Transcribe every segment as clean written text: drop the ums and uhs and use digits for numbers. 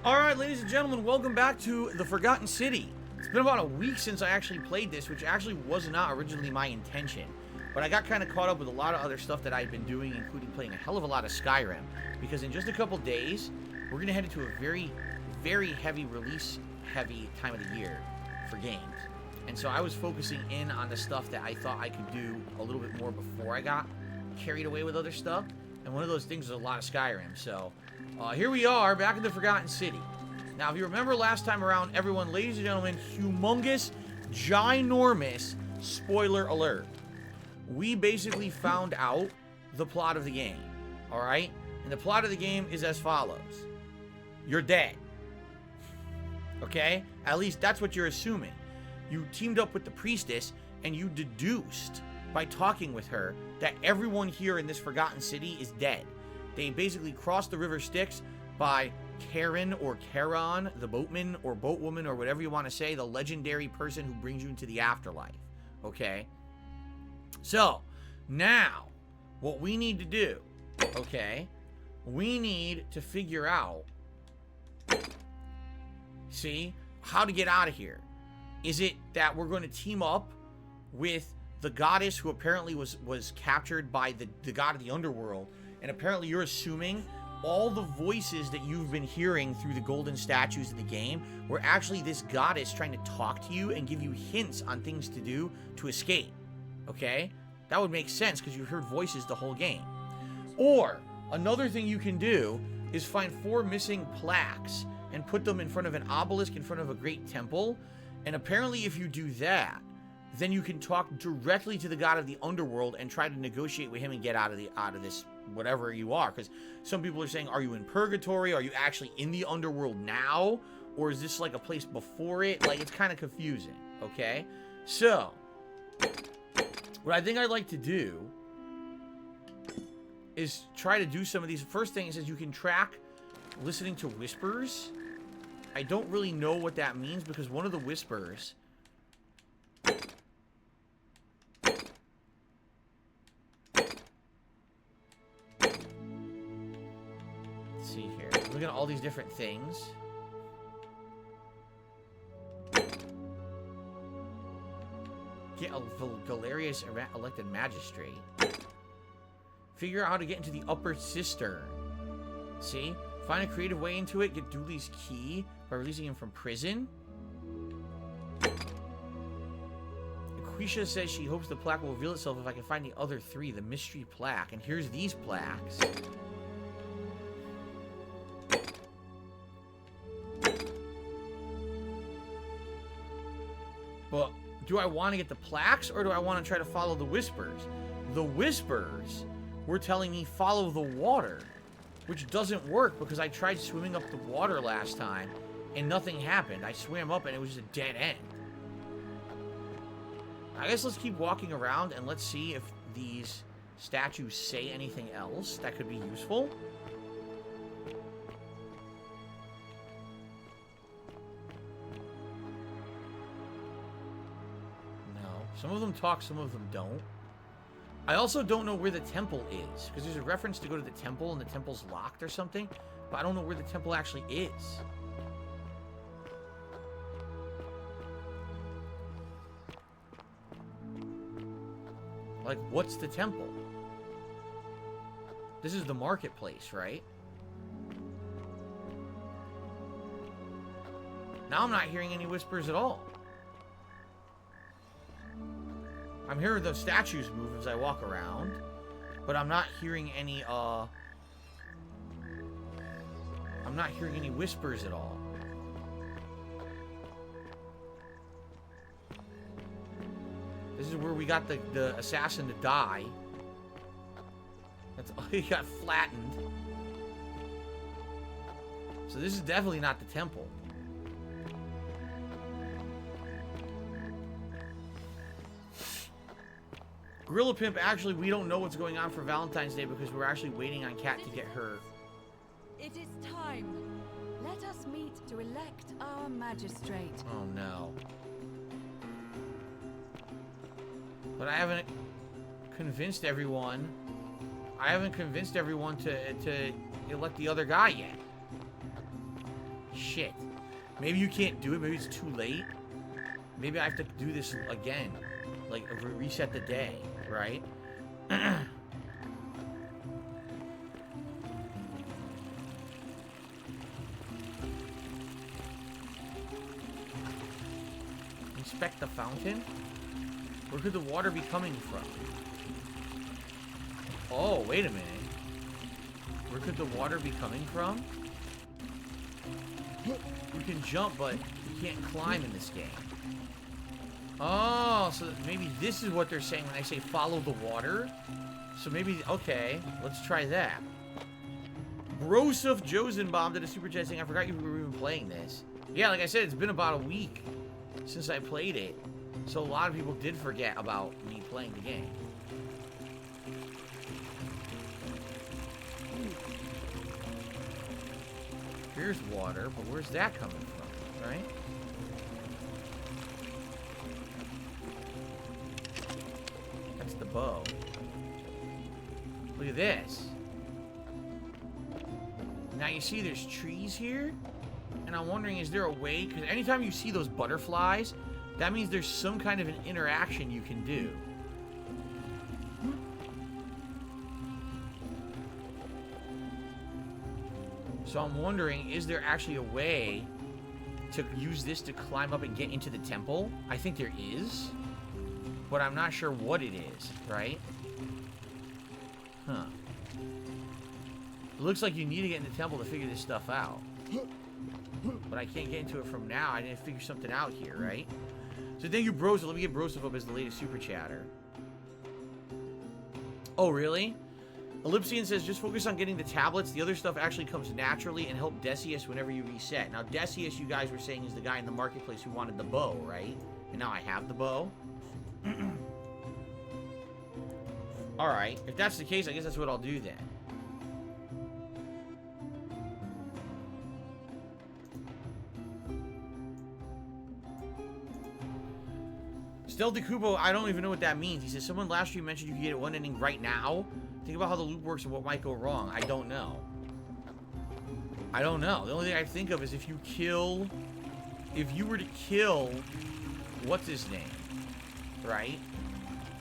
Alright, ladies and gentlemen, welcome back to The Forgotten City. It's been about a week since I actually played this, which actually was not originally my intention. But I got kind of caught up with a lot of other stuff that I've been doing, including playing a hell of a lot of Skyrim. Because in just a couple days, we're going to head into a very, very heavy release-heavy time of the year for games. And so I was focusing in on the stuff that I thought I could do a little bit more before I got carried away with other stuff. And one of those things was a lot of Skyrim, so... here we are, back in the Forgotten City. Now, if you remember last time around, everyone, ladies and gentlemen, humongous, ginormous, spoiler alert. We basically found out the plot of the game, alright? And the plot of the game is as follows. You're dead. Okay? At least that's what you're assuming. You teamed up with the priestess, and you deduced, by talking with her, that everyone here in this Forgotten City is dead. They basically crossed the river Styx by Karen or Charon, the boatman or boatwoman or whatever you want to say, the legendary person who brings you into the afterlife. Okay? So, now, what we need to do, okay, we need to figure out, see, how to get out of here. Is it that we're going to team up with the goddess who apparently was captured by the god of the underworld? And apparently you're assuming all the voices that you've been hearing through the golden statues of the game were actually this goddess trying to talk to you and give you hints on things to do to escape. Okay? That would make sense because you heard voices the whole game. Or, another thing you can do is find 4 missing plaques and put them in front of an obelisk in front of a great temple. And apparently if you do that, then you can talk directly to the god of the underworld and try to negotiate with him and get out of this whatever you are. Because some people are saying, are you in purgatory? Are you actually in the underworld now? Or is this like a place before it? Like, it's kind of confusing, okay? So, what I think I'd like to do is try to do some of these. First thing, it says you can track listening to whispers. I don't really know what that means because one of the whispers... see here. Look at all these different things. Get a Galerius elected magistrate. Figure out how to get into the upper cistern. See? Find a creative way into it. Get Dooley's key by releasing him from prison. Quisha says she hopes the plaque will reveal itself if I can find the other 3, the mystery plaque. And here's these plaques. But do I want to get the plaques or do I want to try to follow the whispers? The whispers were telling me follow the water, which doesn't work because I tried swimming up the water last time and nothing happened. I swam up and it was just a dead end. I guess let's keep walking around and let's see if these statues say anything else that could be useful. Some of them talk, some of them don't. I also don't know where the temple is, because there's a reference to go to the temple, and the temple's locked or something, but I don't know where the temple actually is. Like, what's the temple? This is the marketplace, right? Now I'm not hearing any whispers at all. I'm hearing the statues move as I walk around, but I'm not hearing any, I'm not hearing any whispers at all. This is where we got the assassin to die. That's he got flattened. So this is definitely not the temple. Gorilla Pimp, actually, we don't know what's going on for Valentine's Day because we're actually waiting on Kat to get her. It is time. Let us meet to elect our magistrate. Oh, no. But I haven't convinced everyone. To elect the other guy yet. shit. Maybe you can't do it. Maybe it's too late. Maybe I have to do this again. Like, reset the day, right? Inspect the fountain? Where could the water be coming from? Oh, wait a minute. Where could the water be coming from? You can jump, but you can't climb in this game. Oh, so maybe this is what they're saying when they say follow the water. So maybe, okay, let's try that. Broseph Josenbaum did a super chat saying, I forgot you were even playing this. Yeah, like I said, it's been about a week since I played it. So a lot of people did forget about me playing the game. Here's water, but where's that coming from, right? That's the bow. Look at this. Now you see there's trees here, and I'm wondering, is there a way, because anytime you see those butterflies, that means there's some kind of an interaction you can do. So I'm wondering, is there actually a way to use this to climb up and get into the temple? I think there is, but I'm not sure what it is, right? Huh. It looks like you need to get in the temple to figure this stuff out. But I can't get into it from now. I didn't figure something out here, right? So thank you, Broseph. Let me get Broseph up as the latest super chatter. Oh, really? Ellipsian says, just focus on getting the tablets. The other stuff actually comes naturally, and help Decius whenever you reset. Now, Decius, you guys were saying, is the guy in the marketplace who wanted the bow, right? And now I have the bow. Alright, if that's the case, I guess that's what I'll do then. Stealthy Kubo, I don't even know what that means. He says, someone last stream mentioned you could get it one ending right now. Think about how the loop works and what might go wrong. I don't know. I don't know. The only thing I think of is if you were to kill, what's his name, right?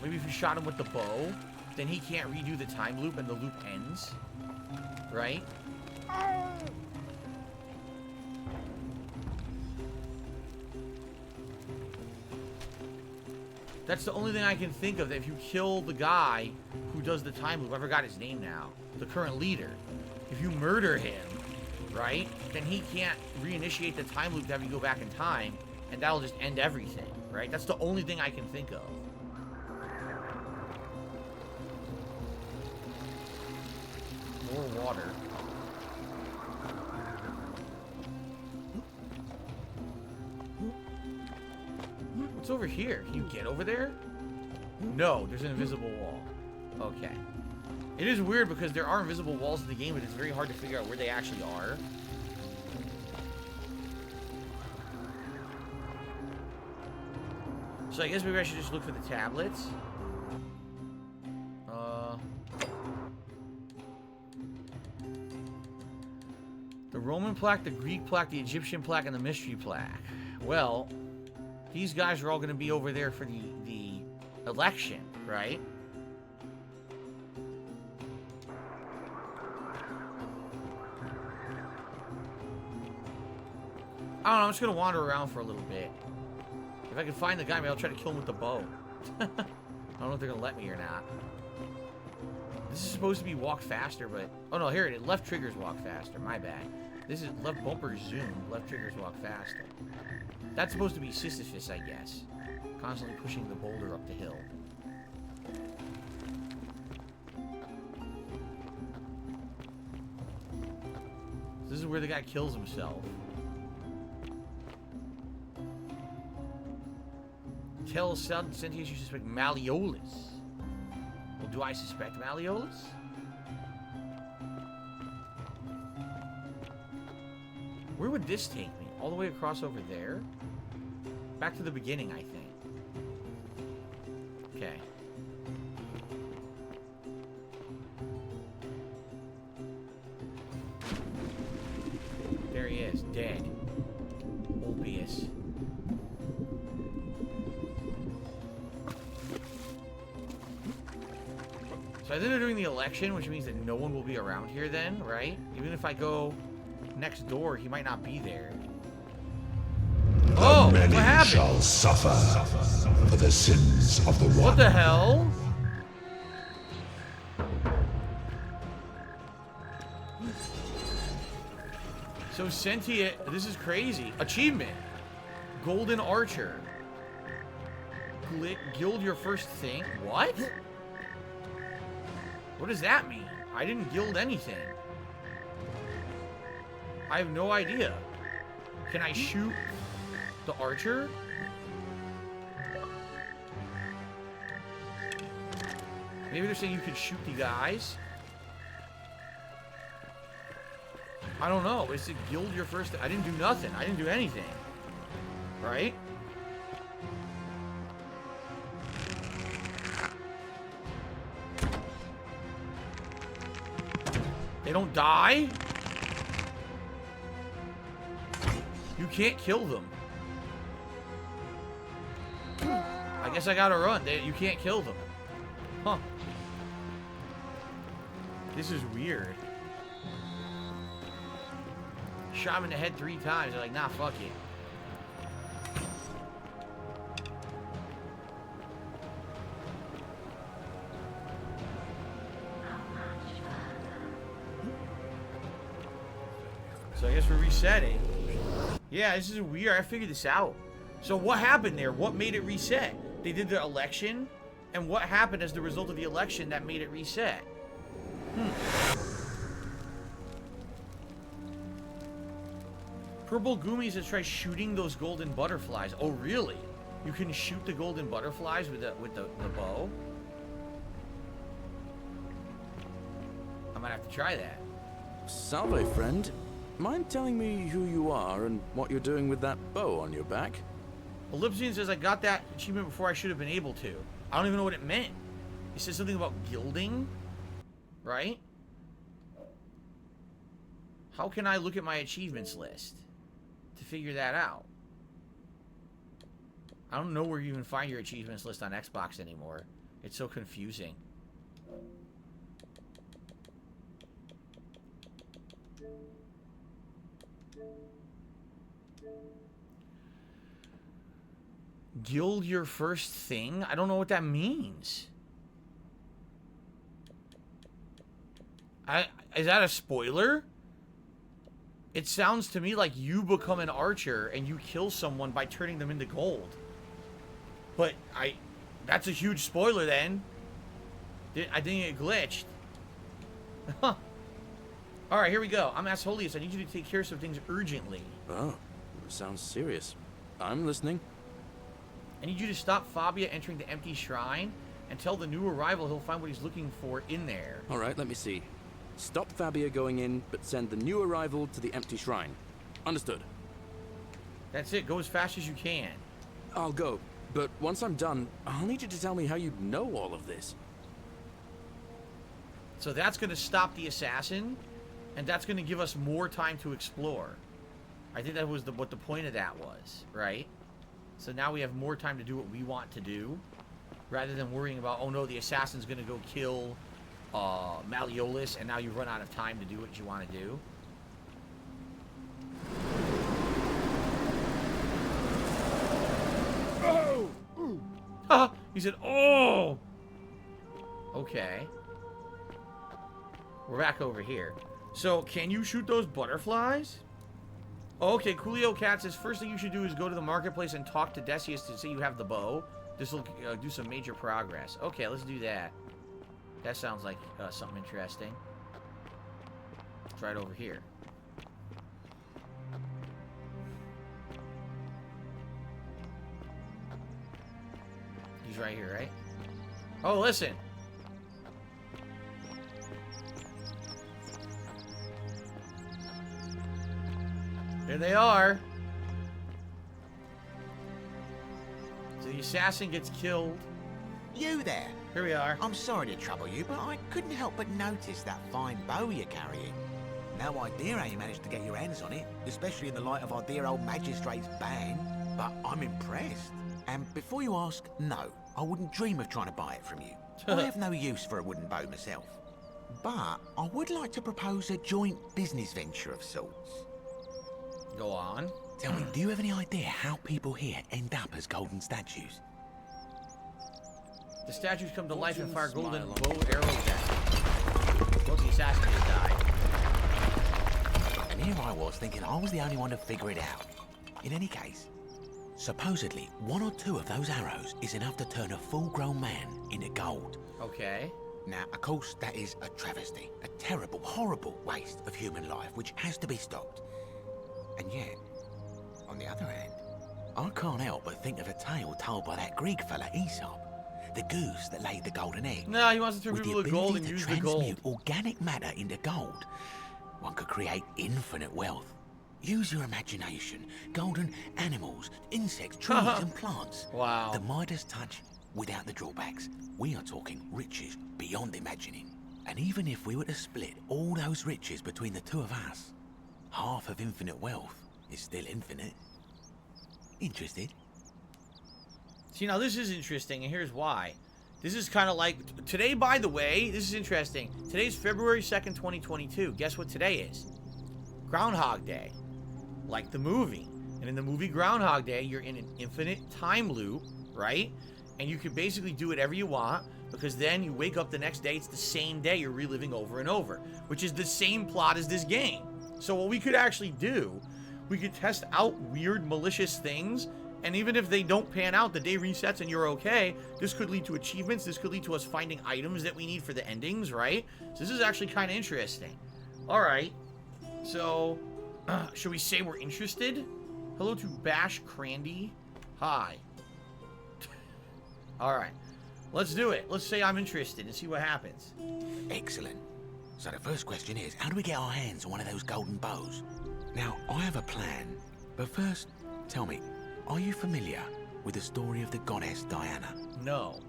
Maybe if you shot him with the bow, then he can't redo the time loop and the loop ends, right? That's the only thing I can think of, that if you kill the guy who does the time loop, I forgot his name now, the current leader, if you murder him, right, then he can't reinitiate the time loop to have you go back in time, and that'll just end everything, right? That's the only thing I can think of. More water. What's over here? Can you get over there? No, there's an invisible wall. Okay. It is weird because there are invisible walls in the game, but it's very hard to figure out where they actually are. So I guess maybe I should just look for the tablets. The Roman plaque, the Greek plaque, the Egyptian plaque, and the mystery plaque. Well, these guys are all going to be over there for the election, right? I don't know, I'm just going to wander around for a little bit. If I can find the guy, maybe I'll try to kill him with the bow. I don't know if they're going to let me or not. This is supposed to be walk faster, but... Oh, no, here it is. Left triggers walk faster. My bad. This is left bumper zoom. Left triggers walk faster. That's supposed to be Sisyphus, I guess. Constantly pushing the boulder up the hill. This is where the guy kills himself. Tell Sentius you suspect Malleolus. Well, do I suspect Malleolus? Where would this take me? All the way across over there? Back to the beginning, I think. Okay. There he is. dead. Obvious. So I think they're doing the election, which means that no one will be around here then, right? Even if I go next door, he might not be there. Oh, what happened? Shall suffer for the sins of the one. What the hell? So sentient, this is crazy. Achievement. Golden Archer. Guild your first thing. What? What does that mean? I didn't guild anything. I have no idea. Can I shoot the archer? Maybe they're saying you can shoot the guys. I don't know. Is it guild your first? I didn't do nothing. I didn't do anything. Right? They don't die? You can't kill them. I guess I gotta run. You can't kill them. Huh. This is weird. Shot him in the head 3 times. They're like, nah, fuck it. So I guess we're resetting. Yeah, this is weird. I figured this out. So what happened there? What made it reset? They did the election? And what happened as the result of the election that made it reset? Purple Goomies has tried shooting those golden butterflies. Oh, really? You can shoot the golden butterflies with the bow? I might have to try that. Salve, friend. Mind telling me who you are and what you're doing with that bow on your back? Ellipsian says I got that achievement before I should have been able to. I don't even know what it meant. It said something about gilding, right? How can I look at my achievements list to figure that out? I don't know where you even find your achievements list on Xbox anymore. It's so confusing. Guild your first thing? I don't know what that means. Is that a spoiler? It sounds to me like you become an archer and you kill someone by turning them into gold. But that's a huge spoiler then. I think it glitched. Huh. Alright, here we go. I'm Asholius. I need you to take care of some things urgently. Oh, sounds serious. I'm listening. I need you to stop Fabia entering the empty shrine and tell the new arrival he'll find what he's looking for in there. Alright, let me see. Stop Fabia going in, but send the new arrival to the empty shrine. Understood. That's it. Go as fast as you can. I'll go, but once I'm done, I'll need you to tell me how you know all of this. So that's going to stop the assassin, and that's going to give us more time to explore. I think that was what the point of that was, right? So now we have more time to do what we want to do, rather than worrying about, oh no, the assassin's going to go kill Malleolus, and now you run out of time to do what you want to do. Oh! He said, oh! Okay. We're back over here. So, can you shoot those butterflies? Okay, Coolio Cat says, first thing you should do is go to the marketplace and talk to Decius to say you have the bow. This will do some major progress. Okay, let's do that. That sounds like something interesting. It's right over here. He's right here, right? Oh, listen. Here they are. So the assassin gets killed. You there? Here we are. I'm sorry to trouble you, but I couldn't help but notice that fine bow you're carrying. No idea how you managed to get your hands on it, especially in the light of our dear old magistrate's ban, but I'm impressed. And before you ask, no, I wouldn't dream of trying to buy it from you. I have no use for a wooden bow myself. But I would like to propose a joint business venture of sorts. Go on. Tell me, do you have any idea how people here end up as golden statues? The statues come to life and fire golden bow arrows at. Well, the assassin just died. And here I was thinking I was the only one to figure it out. In any case, supposedly 1 or 2 of those arrows is enough to turn a full-grown man into gold. Okay. Now, of course, that is a travesty, a terrible, horrible waste of human life, which has to be stopped. And yet, on the other hand, I can't help but think of a tale told by that Greek fella Aesop, the goose that laid the golden egg. No, he wants to turn With people the to gold ability and to use the gold. transmute organic matter into gold, one could create infinite wealth. Use your imagination. Golden animals, insects, trees and plants. Wow. The Midas touch without the drawbacks. We are talking riches beyond imagining. And even if we were to split all those riches between the 2 of us, half of infinite wealth is still infinite. Interested? See, now this is interesting, and here's why. This is kind of like... Today, by the way, this is interesting. Today's February 2nd, 2022. Guess what today is? Groundhog Day. Like the movie. And in the movie Groundhog Day, you're in an infinite time loop, right? And you can basically do whatever you want, because then you wake up the next day, it's the same day you're reliving over and over, which is the same plot as this game. So what we could actually do, we could test out weird, malicious things, and even if they don't pan out, the day resets and you're okay, this could lead to achievements, this could lead to us finding items that we need for the endings, right? So this is actually kind of interesting. Alright, so, should we say we're interested? Hello to Bash Crandy. Hi. Alright, let's do it. Let's say I'm interested and see what happens. Excellent. So the first question is, how do we get our hands on one of those golden bows? Now, I have a plan, but first, tell me, are you familiar with the story of the goddess Diana? No.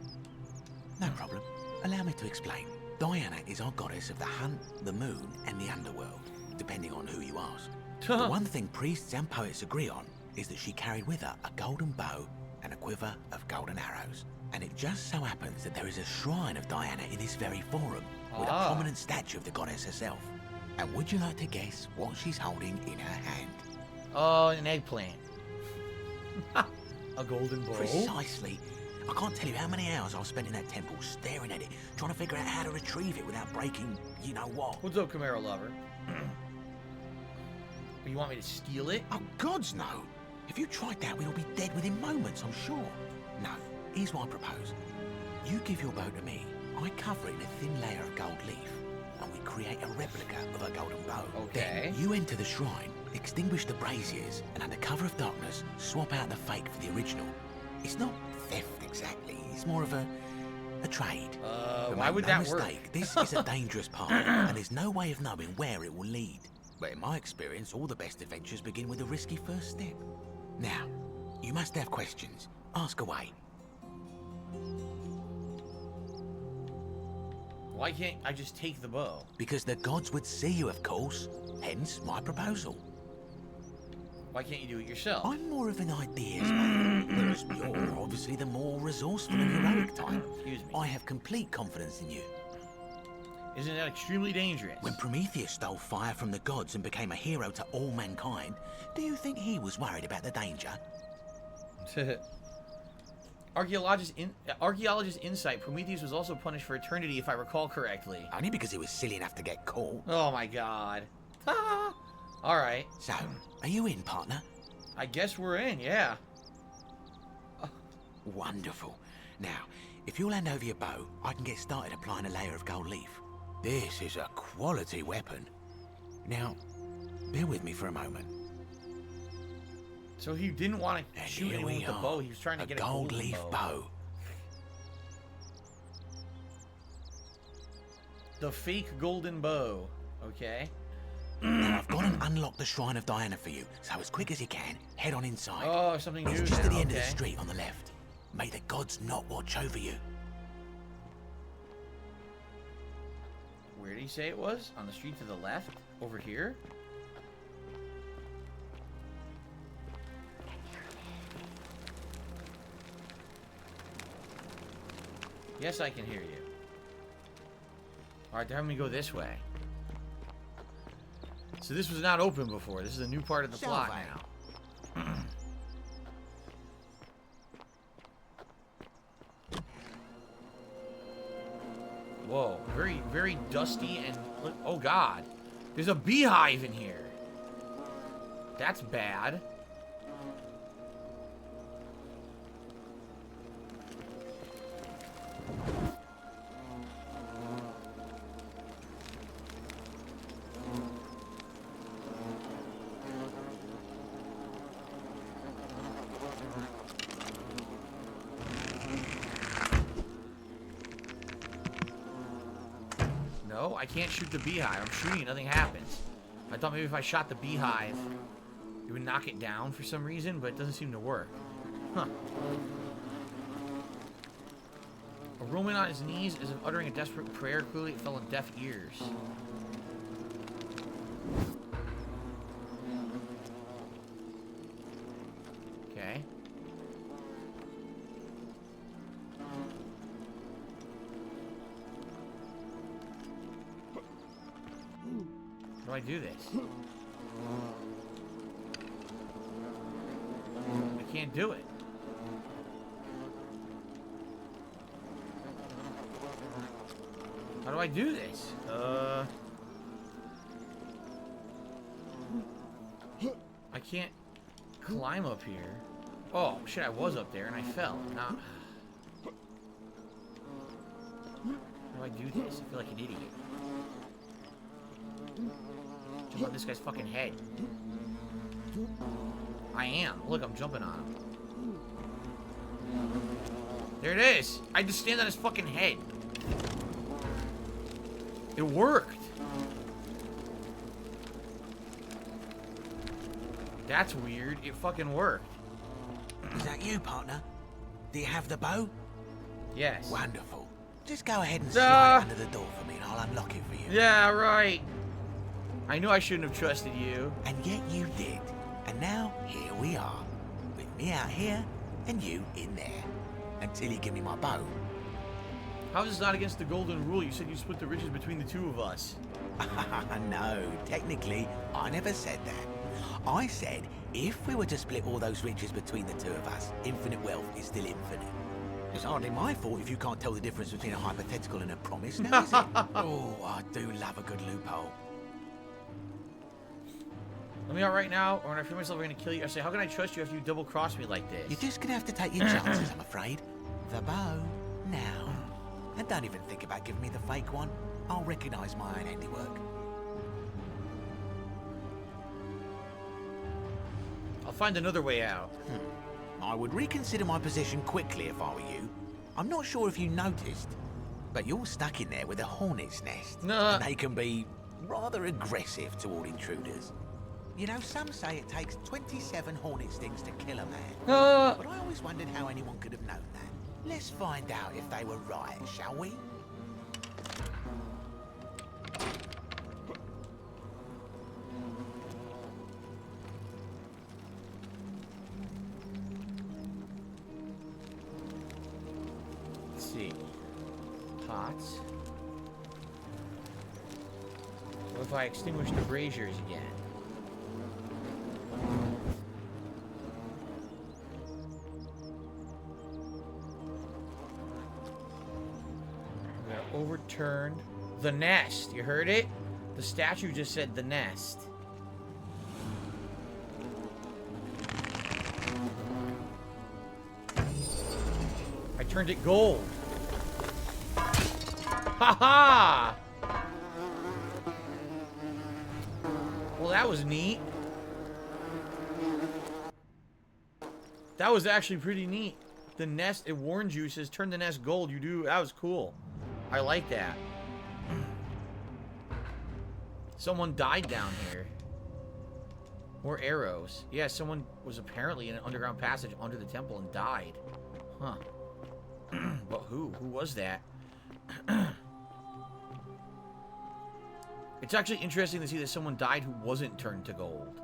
No problem. Allow me to explain. Diana is our goddess of the hunt, the moon, and the underworld, depending on who you ask. The one thing priests and poets agree on is that she carried with her a golden bow and a quiver of golden arrows. And it just so happens that there is a shrine of Diana in this very forum, with a prominent statue of the goddess herself. And would you like to guess what she's holding in her hand? Oh, an eggplant. A golden bow? Precisely. I can't tell you how many hours I've spent in that temple staring at it, trying to figure out how to retrieve it without breaking you-know-what. What's up, Camaro lover? You want me to steal it? Oh, gods, no. If you tried that, we'll be dead within moments, I'm sure. No, here's what I propose. You give your bow to me, I cover it in a thin layer of gold leaf, and we create a replica of a golden bow. Okay. Then you enter the shrine, extinguish the braziers, and under cover of darkness, swap out the fake for the original. It's not theft exactly, it's more of a trade. But why make would no that work? mistake, this is a dangerous path, and there's no way of knowing where it will lead. But in my experience, all the best adventures begin with a risky first step. Now, you must have questions. Ask away. Why can't I just take the bow? Because the gods would see you, of course. Hence, my proposal. Why can't you do it yourself? I'm more of an ideas man, whereas you're obviously the more resourceful and heroic type. Excuse me. I have complete confidence in you. Isn't that extremely dangerous? When Prometheus stole fire from the gods and became a hero to all mankind, do you think he was worried about the danger? Archaeologist insight. Prometheus was also punished for eternity, if I recall correctly. Only because he was silly enough to get caught. Oh my god. Alright. So, are you in, partner? I guess we're in, yeah. Wonderful. Now, if you'll hand over your bow, I can get started applying a layer of gold leaf. This is a quality weapon. Now, bear with me for a moment. So he didn't want to shoot here anyone we with the are, bow. He was trying to get a gold golden leaf bow. The fake golden bow. Okay. Now, I've gone and unlocked the Shrine of Diana for you, so as quick as you can, head on inside. Oh, something new It's just now, at the end of the okay. street on the left. May the gods not watch over you. Where did he say it was? On the street to the left? over here? Yes, I can hear you. Alright, they're having me go this way. So this was not open before. This is a new part of the plot now. Whoa, very, very dusty and... Oh, God. There's a beehive in here. That's bad. No, I can't shoot the beehive. I'm shooting, nothing happens. I thought maybe if I shot the beehive, it would knock it down for some reason, but it doesn't seem to work. Huh. A Roman on his knees as if uttering a desperate prayer. Clearly it fell on deaf ears. Okay. How do I do this? I can't do it. How do I do this? I can't climb up here. Oh, shit, I was up there and I fell. Now, how do I do this? I feel like an idiot. Jump on this guy's fucking head. I am. Look, I'm jumping on him. There it is. I just stand on his fucking head. It worked. That's weird. It fucking worked. Is that you, partner? Do you have the bow? Yes. Wonderful. Just go ahead and slide under the door for me and I'll unlock it for you. Yeah, right. I knew I shouldn't have trusted you. And yet you did. And now, here we are. With me out here, and you in there. Until you give me my bow. How is this not against the golden rule? You said you split the riches between the two of us. No, technically, I never said that. I said, if we were to split all those riches between the two of us, infinite wealth is still infinite. It's hardly my fault if you can't tell the difference between a hypothetical and a promise, now is it? Oh, I do love a good loophole. Let me out right now, or when I feel myself I'm gonna kill you. I say, how can I trust you after you double-cross me like this? You're just gonna have to take your chances, I'm afraid. The bow, now. And don't even think about giving me the fake one. I'll recognize my own handiwork. I'll find another way out. I would reconsider my position quickly if I were you. I'm not sure if you noticed, but you're stuck in there with a hornet's nest. And they can be rather aggressive toward intruders. You know, some say it takes 27 hornet stings to kill a man. But I always wondered how anyone could have known that. Let's find out if they were right, shall we? Let's see. Pots. What if I extinguish the braziers again? Overturned the nest. You heard it? The statue just said the nest. I turned it gold. Ha ha! Well, that was neat. That was actually pretty neat. The nest, it warns you, says turn the nest gold. You do, that was cool. I like that. Someone died down here. More arrows. Yeah, someone was apparently in an underground passage under the temple and died. Huh. But who? Who was that? It's actually interesting to see that someone died who wasn't turned to gold.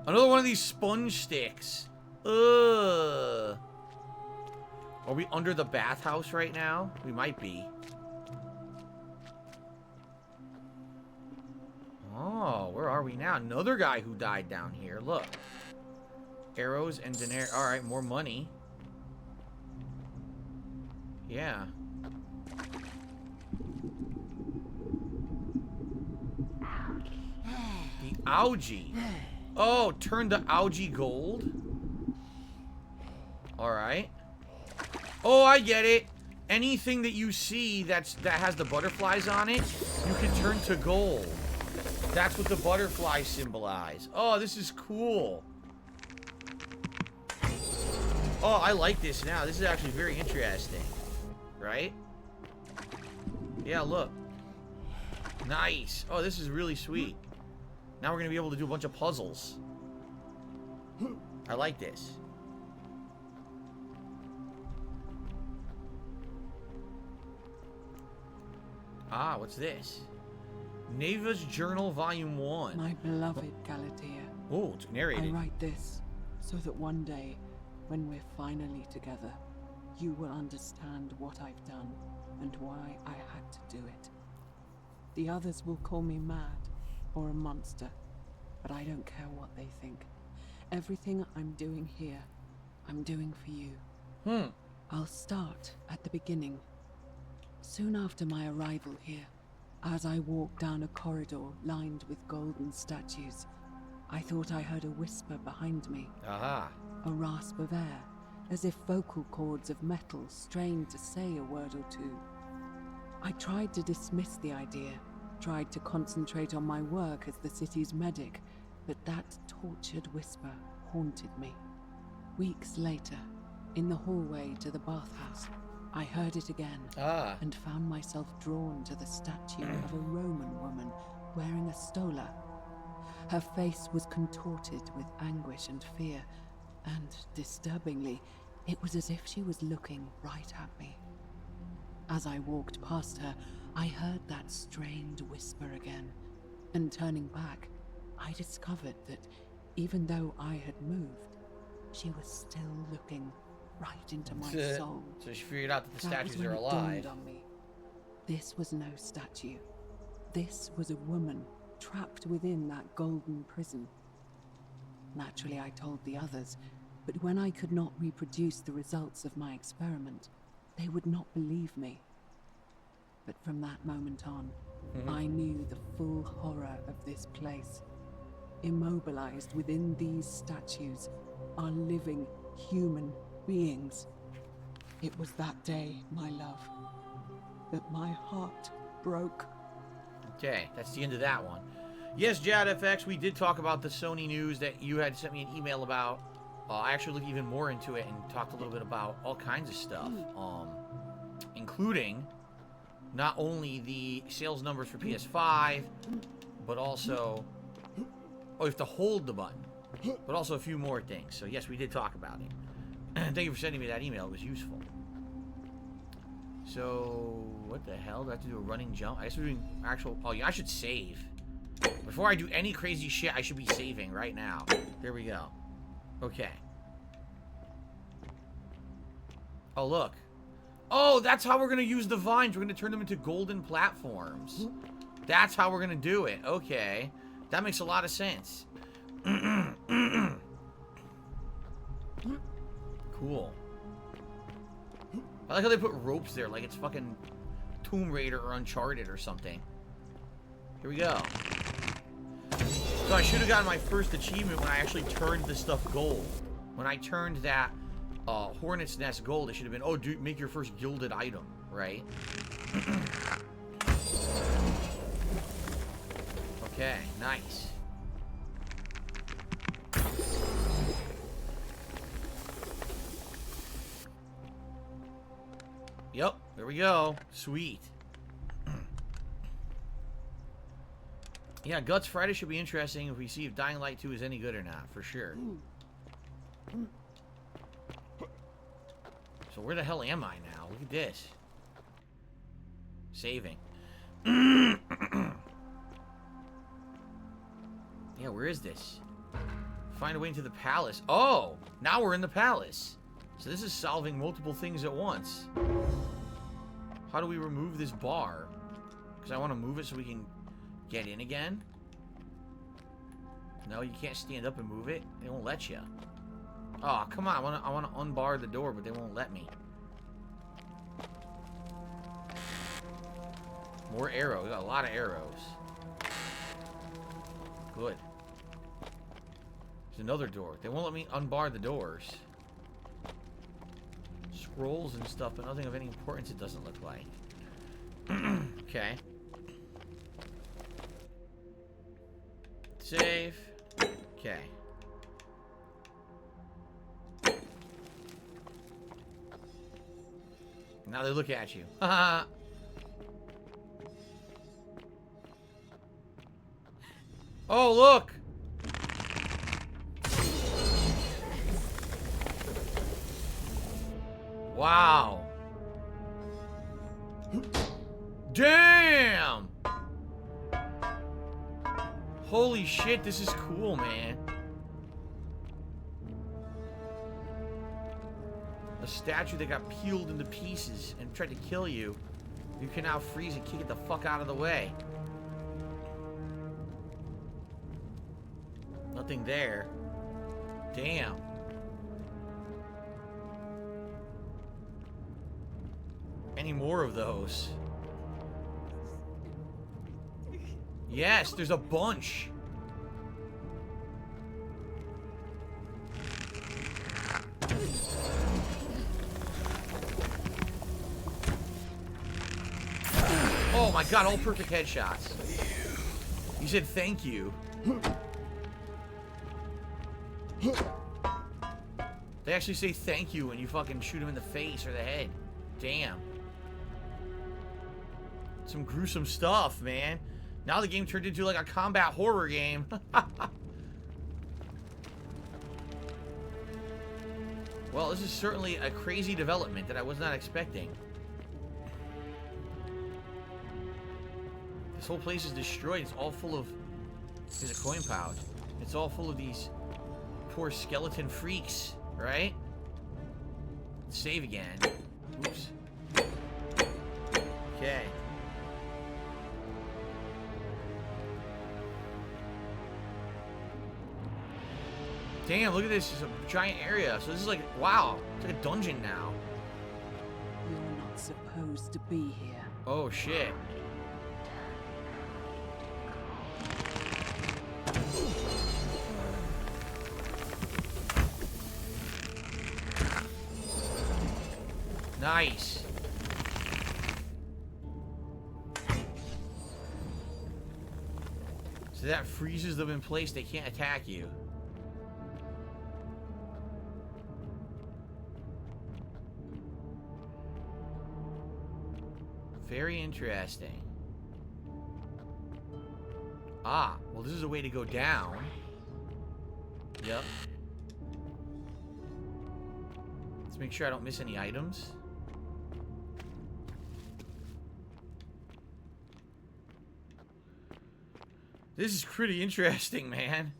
Another one of these sponge sticks. Ugh. Are we under the bathhouse right now? We might be. Oh, where are we now? Another guy who died down here. Look. Arrows and dinar. Alright, more money. Yeah. The algae. Oh, turn the algae gold. Alright. Oh, I get it. Anything that you see that has the butterflies on it, you can turn to gold. That's what the butterflies symbolize. Oh, this is cool. Oh, I like this now. This is actually very interesting. Right? Yeah, look. Nice. Oh, this is really sweet. Now we're going to be able to do a bunch of puzzles. I like this. Ah, what's this? Neva's Journal, Volume 1. My beloved Galatea. Oh, it's narrated. I write this so that one day, when we're finally together, you will understand what I've done and why I had to do it. The others will call me mad or a monster, but I don't care what they think. Everything I'm doing here, I'm doing for you. I'll start at the beginning. Soon after my arrival here, as I walked down a corridor lined with golden statues, I thought I heard a whisper behind me. Aha. A rasp of air, as if vocal cords of metal strained to say a word or two. I tried to dismiss the idea, tried to concentrate on my work as the city's medic, but that tortured whisper haunted me. Weeks later, in the hallway to the bathhouse, I heard it again and found myself drawn to the statue of a Roman woman wearing a stola. Her face was contorted with anguish and fear, and disturbingly, it was as if she was looking right at me. As I walked past her, I heard that strained whisper again, and turning back, I discovered that even though I had moved, she was still looking right into my soul. So she figured out that the That was statues when are it alive. dawned on me. This was no statue. This was a woman trapped within that golden prison. Naturally, I told the others, but when I could not reproduce the results of my experiment, they would not believe me. But from that moment on, I knew the full horror of this place. Immobilized within these statues are living human beings. It was that day, my love, that my heart broke. Okay, that's the end of that one. Yes, JadFX, we did talk about the Sony news that you had sent me an email about. I actually looked even more into it and talked a little bit about all kinds of stuff, including not only the sales numbers for PS5, but also, you have to hold the button, but also a few more things. So yes, we did talk about it. Thank you for sending me that email. It was useful. So, what the hell? Do I have to do a running jump? I guess we're doing actual... Oh, yeah, I should save. Before I do any crazy shit, I should be saving right now. There we go. Okay. Oh, look. Oh, that's how we're going to use the vines. We're going to turn them into golden platforms. That's how we're going to do it. Okay. That makes a lot of sense. Cool. I like how they put ropes there, like it's fucking Tomb Raider or Uncharted or something. Here we go. So I should have gotten my first achievement when I actually turned this stuff gold. When I turned that Hornet's Nest gold, it should have been, oh, dude, make your first gilded item, right? Okay, nice. Yep, there we go. Sweet. Yeah, Guts Friday should be interesting if we see if Dying Light 2 is any good or not, for sure. So where the hell am I now? Look at this. Saving. where is this? Find a way into the palace. Oh, now we're in the palace. So this is solving multiple things at once. How do we remove this bar? Because I want to move it so we can get in again. No, you can't stand up and move it. They won't let you. Oh, come on. I want to unbar the door, but they won't let me. More arrows. We got a lot of arrows. Good. There's another door. They won't let me unbar the doors. Scrolls and stuff, but nothing of any importance, it doesn't look like. Okay. Save. Okay. Now they look at you. Haha. Oh, look! Wow. Damn! Holy shit, this is cool, man. A statue that got peeled into pieces and tried to kill you. You can now freeze and kick it the fuck out of the way. Nothing there. Damn. Any more of those? Yes, there's a bunch. Oh my god, all perfect headshots. You said thank you. They actually say thank you when you fucking shoot them in the face or the head. Damn. Some gruesome stuff, man. Now the game turned into like a combat horror game. Well, this is certainly a crazy development that I was not expecting. This whole place is destroyed. It's all full of... There's a coin pouch. It's all full of these poor skeleton freaks, right? Save again. Oops. Okay. Damn, look at this. It's a giant area. So this is like, wow. It's like a dungeon now. You're not supposed to be here. Oh, shit. Nice. So that freezes them in place. They can't attack you. Very interesting. Ah, well, this is a way to go down. Yep. Let's make sure I don't miss any items. This is pretty interesting, man.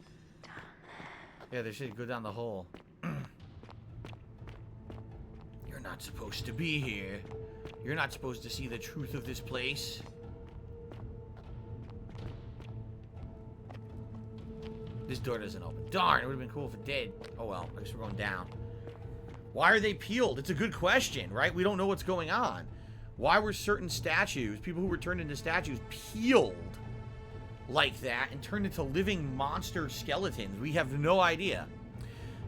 Yeah, they should go down the hole. You're not supposed to be here. You're not supposed to see the truth of this place. This door doesn't open. Darn, it would have been cool if it did. Oh well, I guess we're going down. Why are they peeled? It's a good question, right? We don't know what's going on. Why were certain statues, people who were turned into statues, peeled like that and turned into living monster skeletons? We have no idea.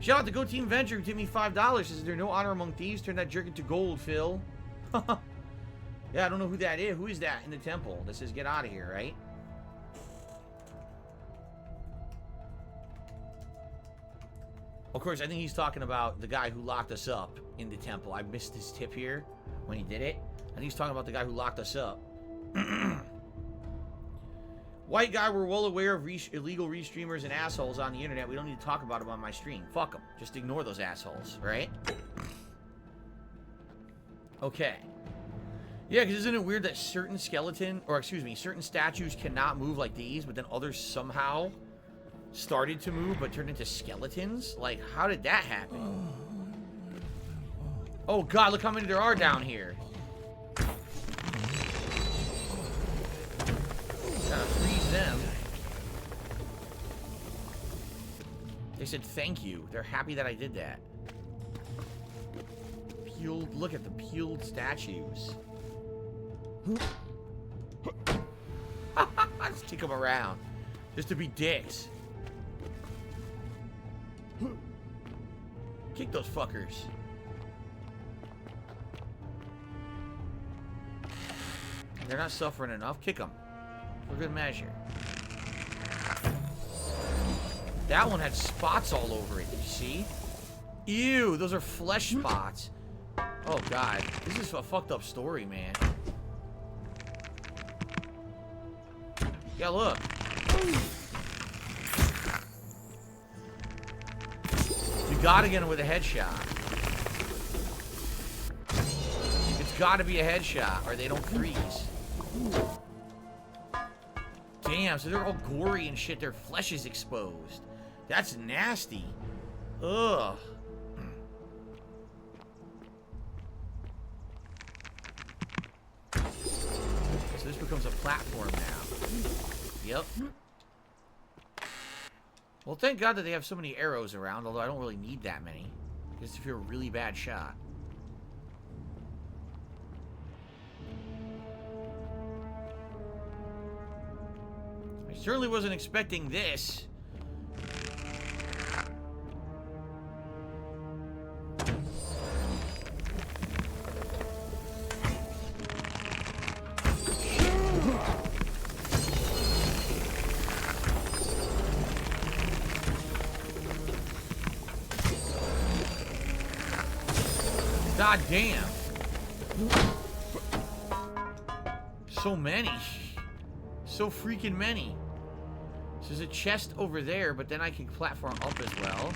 Shout out to Go Team Venture who gave me $5. Says there no honor among thieves? Turn that jerk into gold, Phil. Yeah, I don't know who that is. Who is that in the temple that says get out of here, right? Of course, I think he's talking about the guy who locked us up in the temple. I missed his tip here when he did it. I think he's talking about the guy who locked us up. White guy, we're well aware of illegal restreamers and assholes on the internet. We don't need to talk about them on my stream. Fuck them. Just ignore those assholes, right? Okay. Yeah, because isn't it weird that certain skeleton, or excuse me, certain statues cannot move like these, but then others somehow started to move but turned into skeletons? Like, how did that happen? Oh god, look how many there are down here. Gotta freeze them. They said thank you. They're happy that I did that. Peeled, look at the peeled statues. Just kick them around. Just to be dicks. Kick those fuckers. They're not suffering enough. Kick them. For good measure. That one had spots all over it. Did you see? Ew, those are flesh spots. Oh god, this is a fucked up story, man. Yeah, look. You gotta get him with a headshot. It's gotta be a headshot, or they don't freeze. Damn, so they're all gory and shit. Their flesh is exposed. That's nasty. Ugh. So this becomes a platform now. Yep. Well, thank God that they have so many arrows around, although I don't really need that many. Just if you're a really bad shot. I certainly wasn't expecting this. God damn. So many. So freaking many. So there's a chest over there, but then I can platform up as well.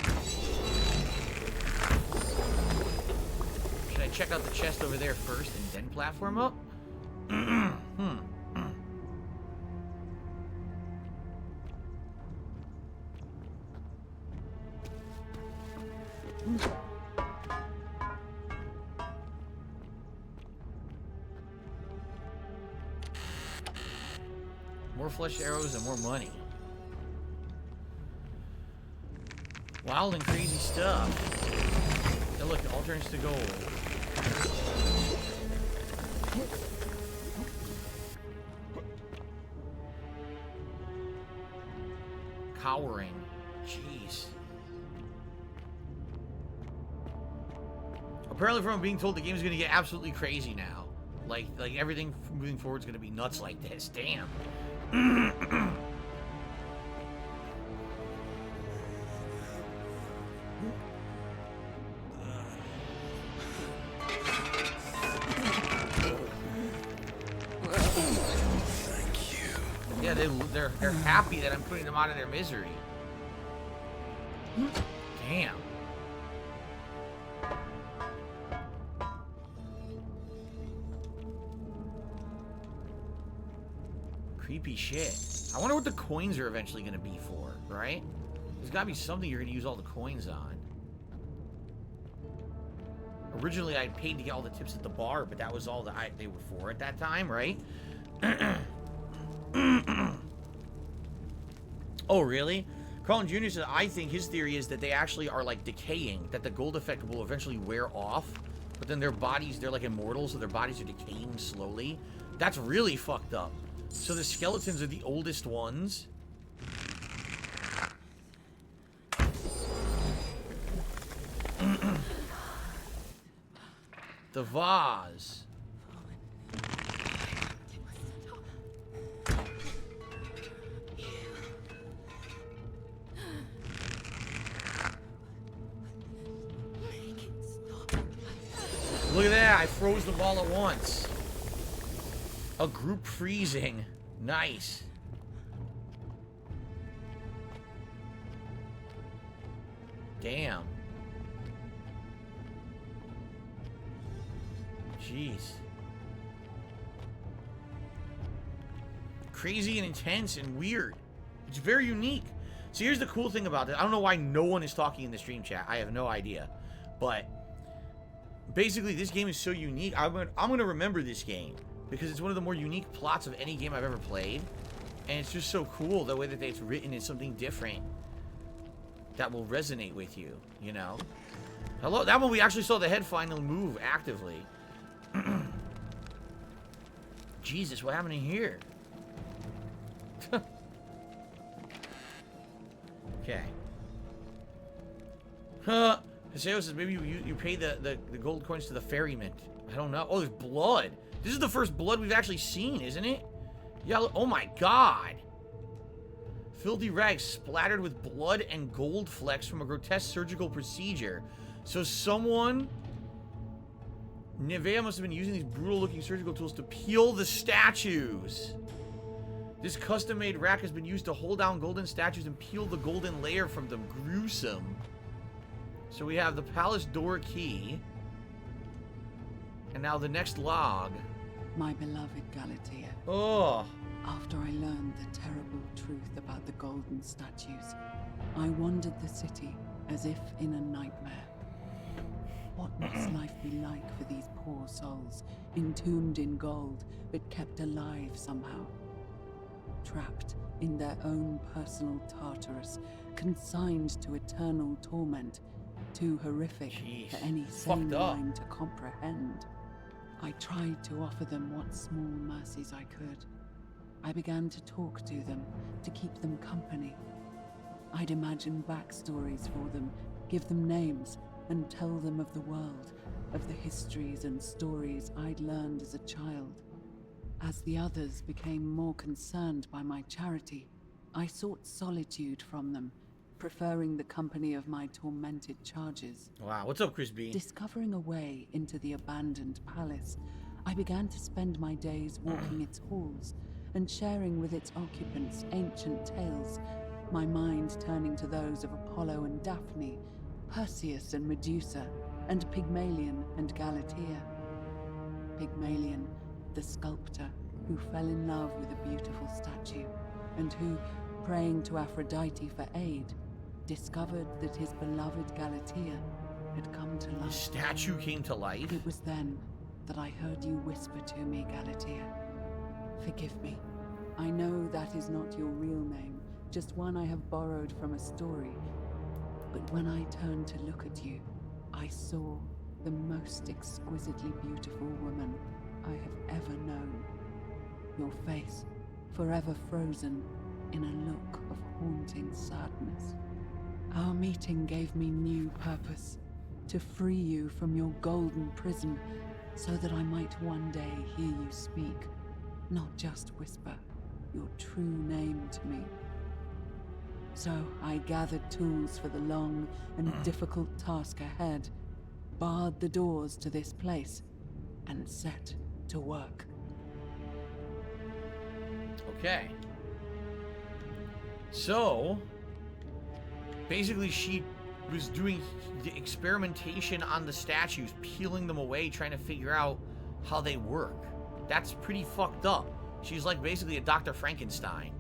Should I check out the chest over there first and then platform up? More flesh arrows and more money. Wild and crazy stuff. Now look, it all turns to gold. Cowering. Jeez. Apparently from being told the game is going to get absolutely crazy now. Like everything moving forward is going to be nuts like this. Damn. Yeah, they're happy that I'm putting them out of their misery. Damn. Creepy shit. I wonder what the coins are eventually going to be for, right? There's got to be something you're going to use all the coins on. Originally, I paid to get all the tips at the bar, but that was all that they were for at that time, right? Oh, really? Carlin Jr. said, I think his theory is that they actually are, like, decaying, that the gold effect will eventually wear off, but then their bodies, they're, like, immortal, so their bodies are decaying slowly. That's really fucked up. So the skeletons are the oldest ones. The vase. Look at that, I froze them all at once. A group freezing. Nice. Damn. Jeez. Crazy and intense and weird. It's very unique. So here's the cool thing about this. I don't know why no one is talking in the stream chat. I have no idea. But basically, this game is so unique. I'm gonna remember this game because it's one of the more unique plots of any game I've ever played. And it's just so cool the way that it's written is something different that will resonate with you, you know? Hello, that one we actually saw the head finally move actively. Jesus, what happened in here? Okay. Haseo says maybe you pay the gold coins to the ferryman. I don't know. Oh, there's blood. This is the first blood we've actually seen, isn't it? Yeah, look, oh my god. Filthy rags splattered with blood and gold flecks from a grotesque surgical procedure. So someone... Nevea must have been using these brutal-looking surgical tools to peel the statues. This custom-made rack has been used to hold down golden statues and peel the golden layer from them. Gruesome. So we have the palace door key. And now the next log. My beloved Galatea. Oh. After I learned the terrible truth about the golden statues, I wandered the city as if in a nightmare. What must life be like for these poor souls, entombed in gold, but kept alive somehow? Trapped in their own personal Tartarus, consigned to eternal torment, too horrific for any sane mind to comprehend. I tried to offer them what small mercies I could. I began to talk to them, to keep them company. I'd imagine backstories for them, give them names, and tell them of the world, of the histories and stories I'd learned as a child. As the others became more concerned by my charity, I sought solitude from them, preferring the company of my tormented charges. Wow, what's up, Chris B? Discovering a way into the abandoned palace, I began to spend my days walking its halls and sharing with its occupants ancient tales, my mind turning to those of Apollo and Daphne, Perseus and Medusa, and Pygmalion and Galatea. Pygmalion, the sculptor who fell in love with a beautiful statue, and who, praying to Aphrodite for aid, discovered that his beloved Galatea had come to life. The statue came to life? It was then that I heard you whisper to me, Galatea. Forgive me. I know that is not your real name, just one I have borrowed from a story. But when I turned to look at you, I saw the most exquisitely beautiful woman I have ever known. Your face, forever frozen in a look of haunting sadness. Our meeting gave me new purpose, to free you from your golden prison, so that I might one day hear you speak, not just whisper your true name to me. So I gathered tools for the long and difficult task ahead, barred the doors to this place, and set to work. Okay. So, basically she was doing the experimentation on the statues, peeling them away, trying to figure out how they work. That's pretty fucked up. She's like basically a Dr. Frankenstein,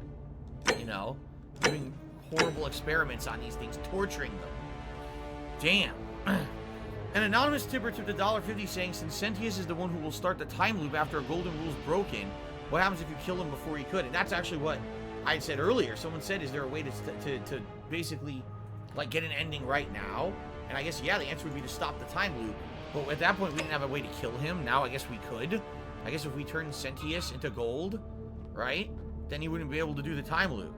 you know, doing horrible experiments on these things, torturing them. Damn. An anonymous tipper tipped $1.50 saying, since Sentius is the one who will start the time loop after a golden rule's broken, what happens if you kill him before he could? And that's actually what I had said earlier. Someone said, is there a way to basically like get an ending right now? And I guess, yeah, the answer would be to stop the time loop. But at that point, we didn't have a way to kill him. Now I guess we could. I guess if we turn Sentius into gold, right? Then he wouldn't be able to do the time loop.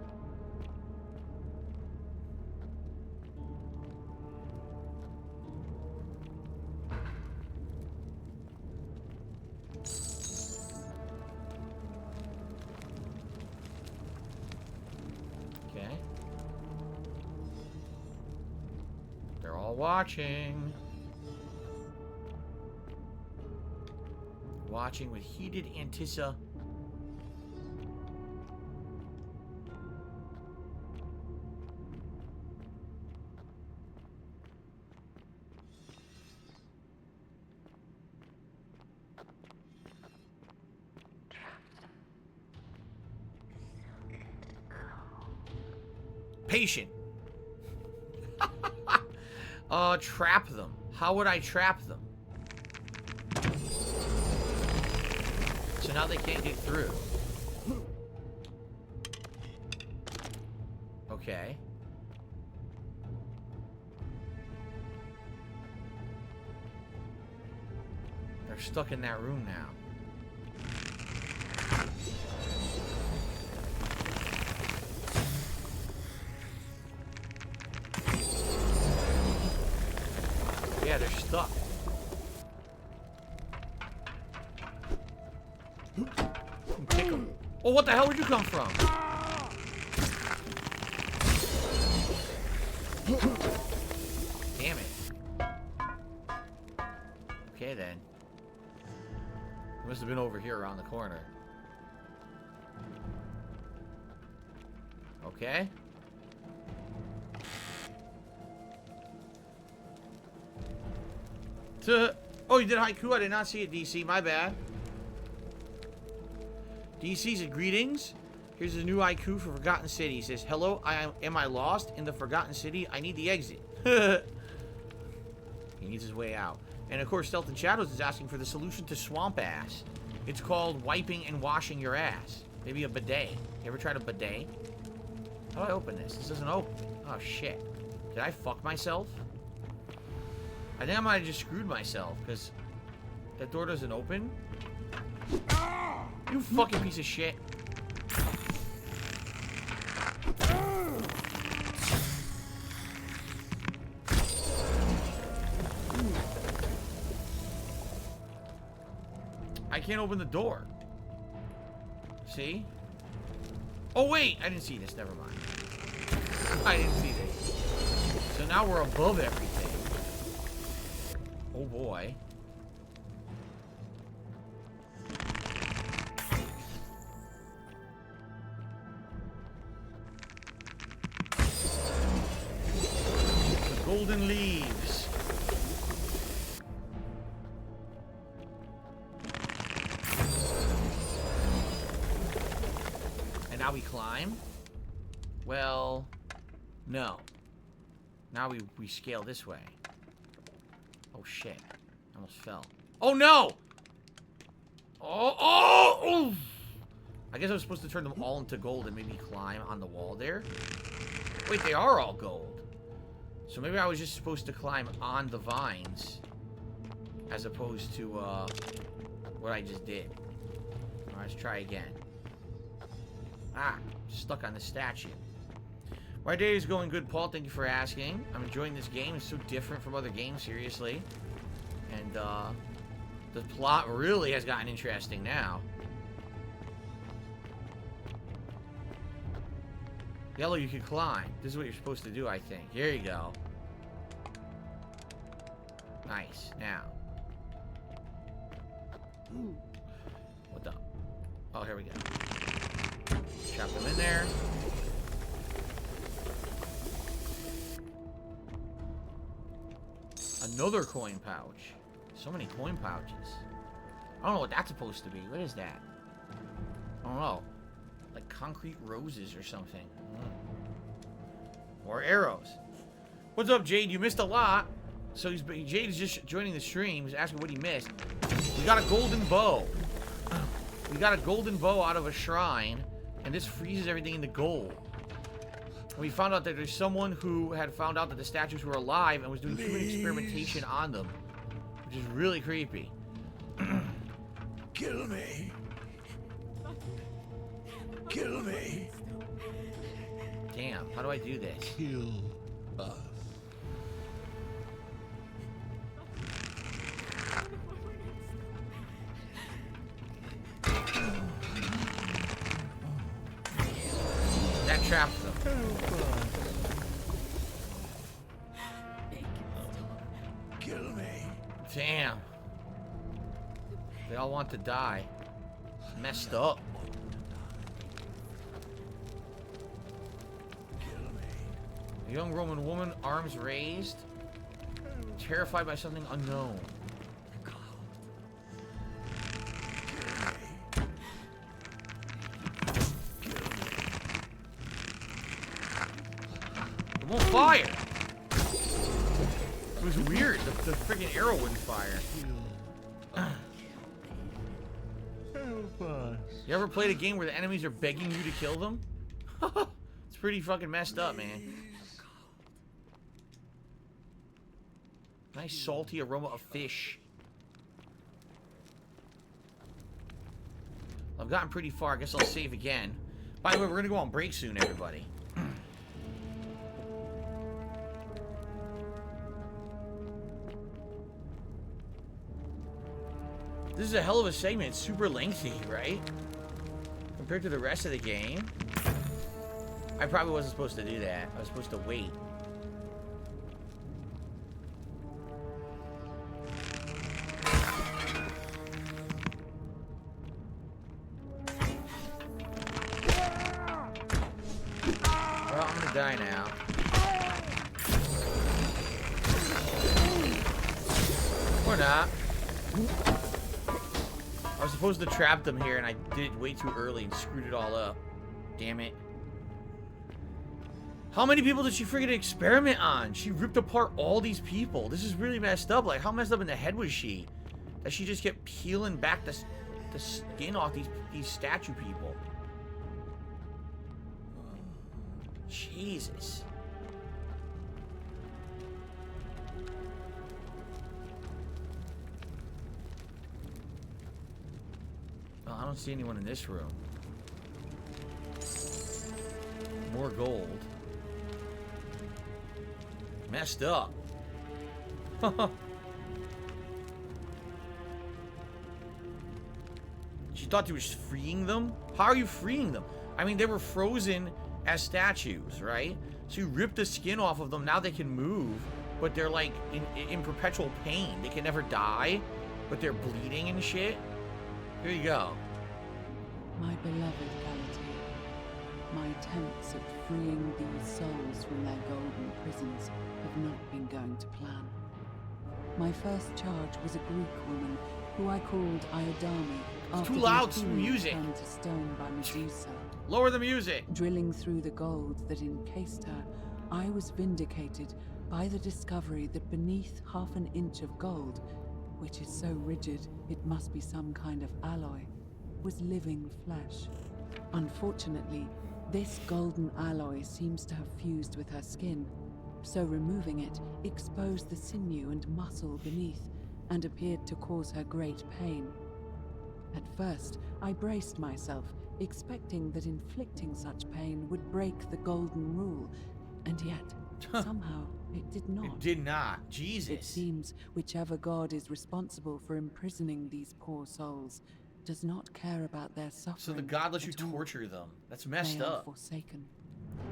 Okay. They're all watching. Watching with heated anticipation. Patient. Trap them. How would I trap them? So now they can't get through. Okay. They're stuck in that room now. Yeah, they're stuck. Kick 'em. Oh, what the hell would you come from? Damn it. Okay, then. It must have been over here around the corner. Okay. Oh, you did haiku? I did not see it, DC. My bad. DC said, greetings. Here's a new haiku for Forgotten City. He says, hello, am I lost in the Forgotten City? I need the exit. He needs his way out. And of course, Stealth and Shadows is asking for the solution to swamp ass. It's called wiping and washing your ass. Maybe a bidet. You ever tried a bidet? How do I open this? This doesn't open. Oh, shit. Did I fuck myself? I think I might have just screwed myself, because that door doesn't open. You fucking piece of shit. I can't open the door. See? Oh, wait! I didn't see this. Never mind. I didn't see this. So now we're above everything. Oh, boy. The golden leaves. And now we climb? Well, no. Now we scale this way. Oh, shit. I almost fell. Oh, no! Oh! I guess I was supposed to turn them all into gold and maybe climb on the wall there. Wait, they are all gold. So maybe I was just supposed to climb on the vines as opposed to what I just did. All right, let's try again. Ah, stuck on the statue. My day is going good, Paul. Thank you for asking. I'm enjoying this game. It's so different from other games, seriously. And the plot really has gotten interesting now. Yellow, you can climb. This is what you're supposed to do, I think. Here you go. Nice. Now. What the? Oh, here we go. Trap them in there. Another coin pouch. So many coin pouches. I don't know what that's supposed to be. What is that? I don't know. Like concrete roses or something. More arrows. What's up, Jade? You missed a lot. So Jade is just joining the stream. He's asking what he missed. We got a golden bow. We got a golden bow out of a shrine. And this freezes everything into gold. And we found out that there's someone who had found out that the statues were alive and was doing human experimentation on them. Which is really creepy. Kill me. Kill me. Damn, how do I do this? Kill us. That traps them. Kill me. Damn. They all want to die. It's messed up. A young Roman woman, arms raised, terrified by something unknown. fire. It was weird. The freaking arrow wouldn't fire. You ever played a game where the enemies are begging you to kill them? It's pretty fucking messed up, man. Nice salty aroma of fish. I've gotten pretty far. I guess I'll save again. By the way, we're gonna go on break soon, everybody. This is a hell of a segment. It's super lengthy, right? Compared to the rest of the game. I probably wasn't supposed to do that. I was supposed to wait. Well, I'm gonna die now. Or not. I was supposed to trap them here, and I did it way too early and screwed it all up. Damn it. How many people did she freaking experiment on? She ripped apart all these people. This is really messed up. Like, how messed up in the head was she? That she just kept peeling back the skin off these statue people. Jesus. Oh, I don't see anyone in this room. More gold. Messed up. She thought she was freeing them? How are you freeing them? I mean, they were frozen as statues, right? So you rip the skin off of them, now they can move, but they're like in perpetual pain. They can never die, but they're bleeding and shit. Here you go. My beloved Galatea, my attempts at freeing these souls from their golden prisons have not been going to plan. My first charge was a Greek woman who I called Iodame after too loud, being music. turned to stone by Medusa. Lower the music. Drilling through the gold that encased her, I was vindicated by the discovery that beneath half an inch of gold, which is so rigid it must be some kind of alloy, was living flesh. Unfortunately, this golden alloy seems to have fused with her skin, so removing it exposed the sinew and muscle beneath and appeared to cause her great pain. At first, I braced myself, expecting that inflicting such pain would break the golden rule, and yet, somehow, it did not. It did not. Jesus. It seems whichever god is responsible for imprisoning these poor souls does not care about their suffering. So the god lets you at all. torture them. That's messed They are up. forsaken.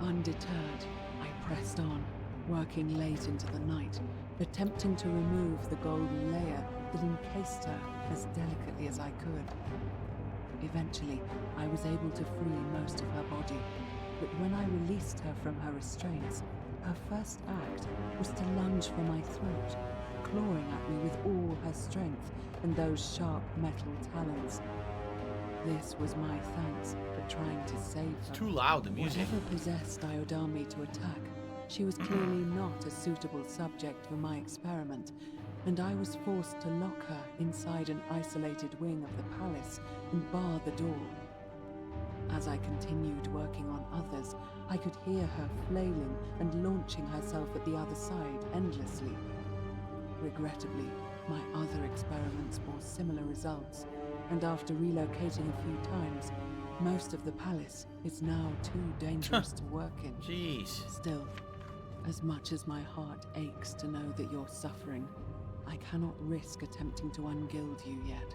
Undeterred, I pressed on, working late into the night, attempting to remove the golden layer that encased her as delicately as I could. Eventually, I was able to free most of her body, but when I released her from her restraints, her first act was to lunge for my throat, clawing at me with all her strength and those sharp metal talons. This was my thanks for trying to save her. It's too loud, the music. Whatever possessed Iodame to attack, she was clearly not a suitable subject for my experiment, and I was forced to lock her inside an isolated wing of the palace and bar the door. As I continued working on others, I could hear her flailing and launching herself at the other side endlessly. Regrettably, my other experiments bore similar results, and after relocating a few times, most of the palace is now too dangerous to work in. Jeez. Still, as much as my heart aches to know that you're suffering, I cannot risk attempting to ungild you yet.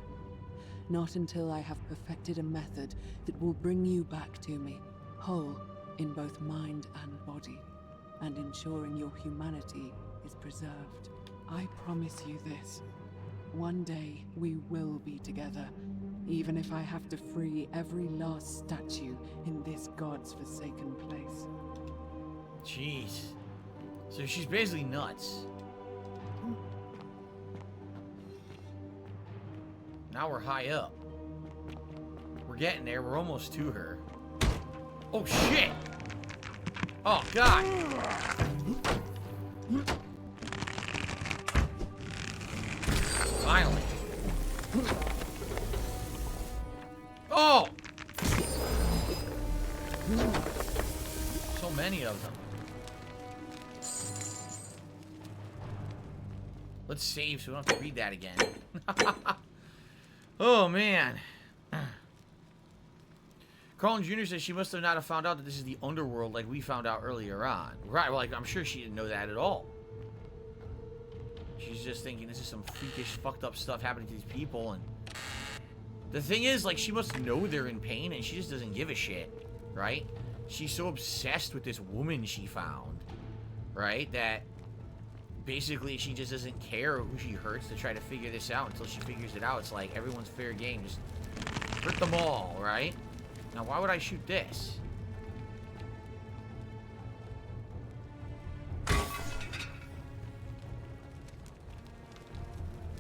Not until I have perfected a method that will bring you back to me, whole in both mind and body, and ensuring your humanity is preserved. I promise you this. One day we will be together, even if I have to free every last statue in this god's forsaken place. Jeez. So she's basically nuts. Now we're high up. We're getting there. We're almost to her. Oh, shit! Oh, God! Finally. Oh! So many of them. Let's save so we don't have to read that again. Oh, man. Carlin Jr. says she must have not have found out that this is the underworld like we found out earlier on. Right, well, like, I'm sure she didn't know that at all. She's just thinking this is some freakish, fucked up stuff happening to these people, and... The thing is, like, she must know they're in pain, and she just doesn't give a shit, right? She's so obsessed with this woman she found, right, that basically she just doesn't care who she hurts to try to figure this out until she figures it out. It's like, everyone's fair game. Just hurt them all, right? Now, why would I shoot this?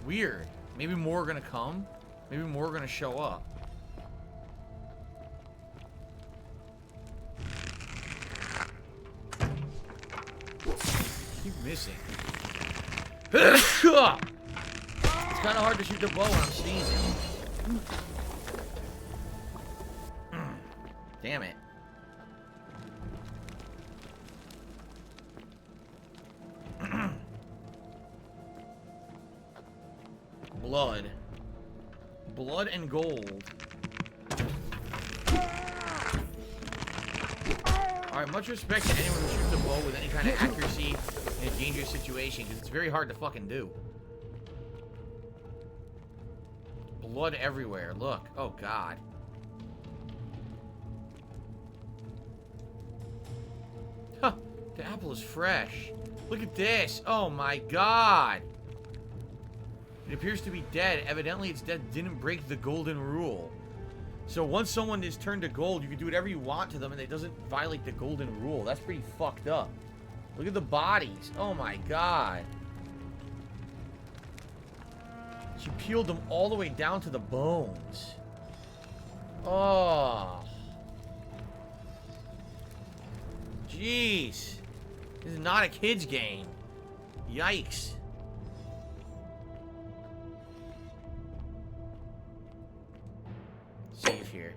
Weird. Maybe more are gonna come. Maybe more are gonna show up. Keep missing. It's kind of hard to shoot the bow when I'm sneezing. Damn it. Blood. Blood and gold. Alright, much respect to anyone who shoots a bow with any kind of accuracy in a dangerous situation, because it's very hard to fucking do. Blood everywhere. Look. Oh, God. Huh. The apple is fresh. Look at this. Oh, my God. It appears to be dead. Evidently, its death didn't break the golden rule. So once someone is turned to gold, you can do whatever you want to them, and it doesn't violate the golden rule. That's pretty fucked up. Look at the bodies. Oh, my God. She peeled them all the way down to the bones. Oh. Jeez. This is not a kid's game. Yikes. Save here.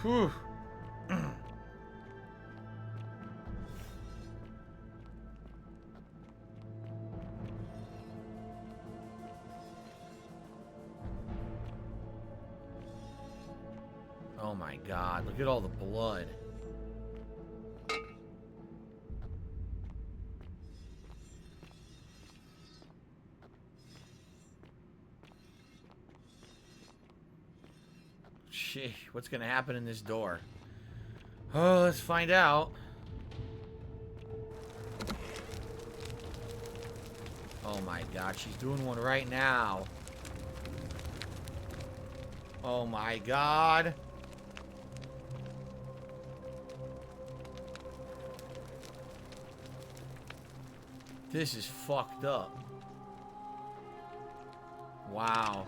Whew. Oh my God, look at all the blood. Shit, what's gonna happen in this door? Oh, let's find out. Oh my God, she's doing one right now. Oh my God. This is fucked up. Wow.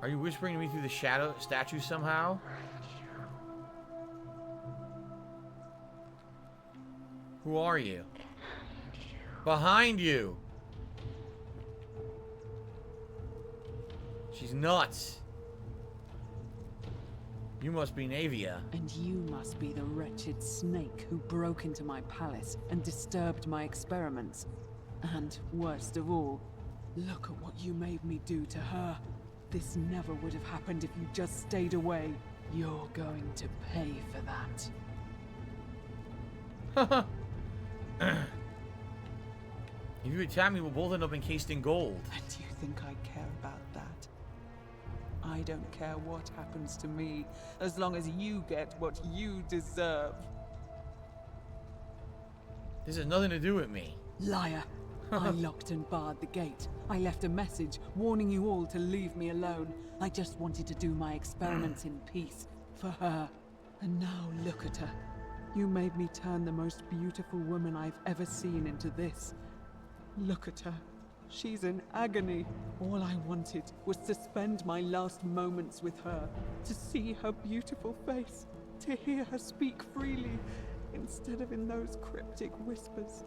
Are you whispering to me through the shadow statue somehow? Who are you? Behind you. She's nuts. You must be Navia. And you must be the wretched snake who broke into my palace and disturbed my experiments. And, worst of all, look at what you made me do to her. This never would have happened if you just stayed away. You're going to pay for that. If you attack me, we'll both end up encased in gold. And do you think I care about that? I don't care what happens to me, as long as you get what you deserve. This has nothing to do with me. Liar. I locked and barred the gate. I left a message warning you all to leave me alone. I just wanted to do my experiments in peace, for her. And now look at her. You made me turn the most beautiful woman I've ever seen into this. Look at her. She's in agony. All I wanted was to spend my last moments with her, to see her beautiful face, to hear her speak freely. instead of in those cryptic whispers.